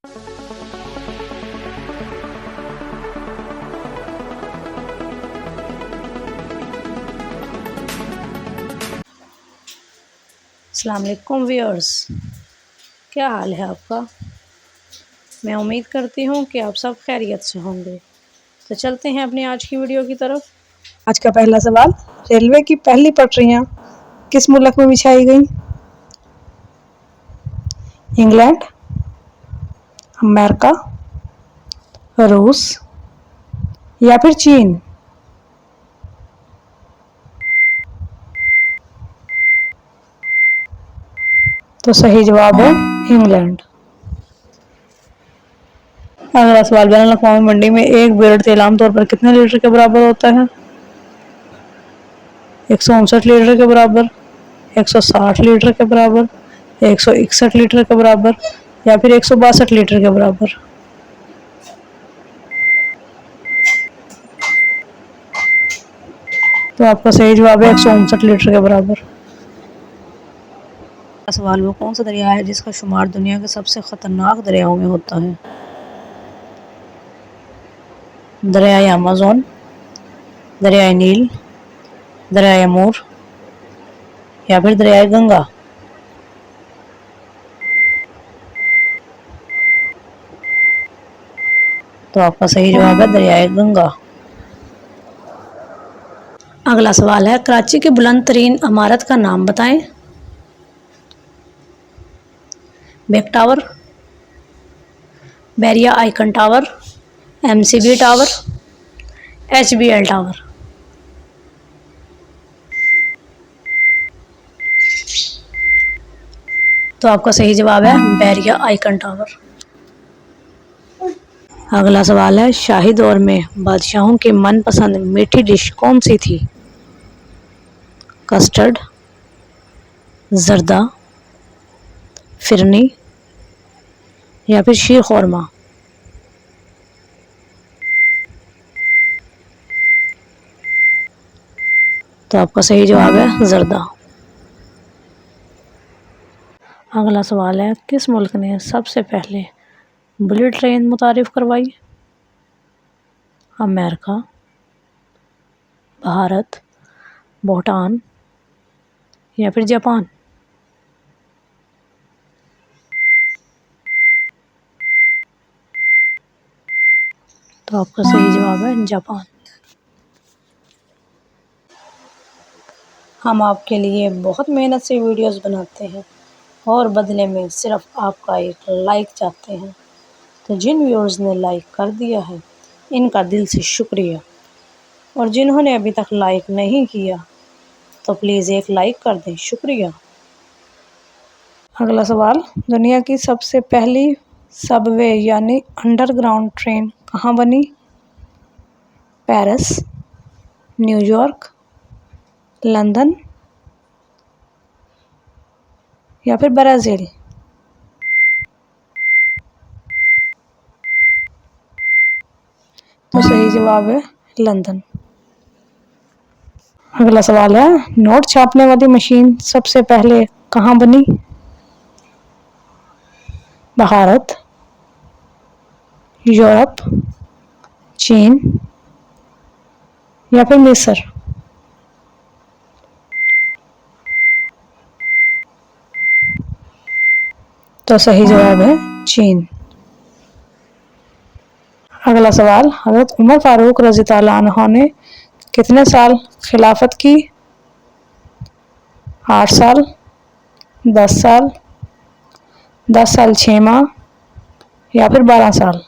अस्सलाम वालेकुम व्यूअर्स, क्या हाल है आपका। मैं उम्मीद करती हूँ कि आप सब खैरियत से होंगे। तो चलते हैं अपनी आज की वीडियो की तरफ। आज का पहला सवाल, रेलवे की पहली पटरियां किस मुल्क में बिछाई गईं? इंग्लैंड, अमेरिका, रूस या फिर चीन? तो सही जवाब है इंग्लैंड। अगला सवाल, बैनुल अक़वामी मंडी में एक बेरड तेल आमतौर पर कितने लीटर के बराबर होता है? 159 लीटर के बराबर, 160 लीटर के बराबर, 161 लीटर के बराबर या फिर 162 लीटर के बराबर? तो आपका सही जवाब है 159 लीटर के बराबर। सवाल, वो कौन सा दरिया है जिसका शुमार दुनिया के सबसे खतरनाक दरियाओं में होता है? दरियाए अमेज़न, दरियाए नील, दरियाए अमूर या फिर दरियाए गंगा? तो आपका सही जवाब है दरियाए गंगा। अगला सवाल है, कराची की बुलंद तरीन इमारत का नाम बताएं। बेक tower, Bahria icon tower, MCB tower, HBL tower? तो आपका सही जवाब है बैरिया आइकन टावर। अगला सवाल है, शाही दौर में बादशाहों की मनपसंद मीठी डिश कौन सी थी? कस्टर्ड, जर्दा, फिरनी या फिर शीर खुरमा? तो आपका सही जवाब है जर्दा। अगला सवाल है, किस मुल्क ने सबसे पहले बुलेट ट्रेन मुतारिफ करवाई? अमेरिका, भारत, भूटान या फिर जापान? तो आपका सही जवाब है जापान। हम आपके लिए बहुत मेहनत से वीडियोस बनाते हैं और बदले में सिर्फ आपका एक लाइक चाहते हैं। तो जिन व्यूअर्स ने लाइक कर दिया है, इनका दिल से शुक्रिया, और जिन्होंने अभी तक लाइक नहीं किया तो प्लीज़ एक लाइक कर दें, शुक्रिया। अगला सवाल, दुनिया की सबसे पहली सबवे यानी अंडरग्राउंड ट्रेन कहाँ बनी? पेरिस, न्यूयॉर्क, लंदन या फिर ब्राज़ील? तो सही जवाब है लंदन। अगला सवाल है, नोट छापने वाली मशीन सबसे पहले कहाँ बनी? भारत, यूरोप, चीन या फिर मिस्र? तो सही जवाब है चीन। अगला सवाल, हज़रत उमर फारूक रज़ी अल्लाह अन्हु ने कितने साल खिलाफत की? 8 साल, 10 साल, 10 साल 6 माह या फिर 12 साल?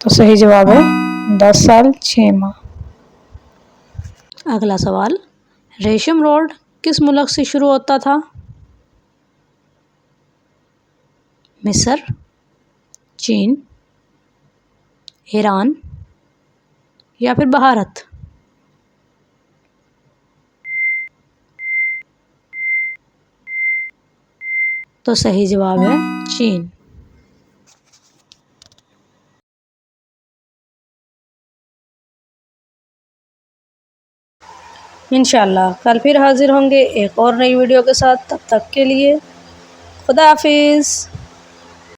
तो सही जवाब है 10 साल 6 माह। अगला सवाल, रेशम रोड किस मुल्क से शुरू होता था? मिस्र, चीन, ईरान या फिर भारत? तो सही जवाब है चीन। इंशाल्लाह कल फिर हाज़िर होंगे एक और नई वीडियो के साथ। तब तक के लिए खुदा हाफिज़।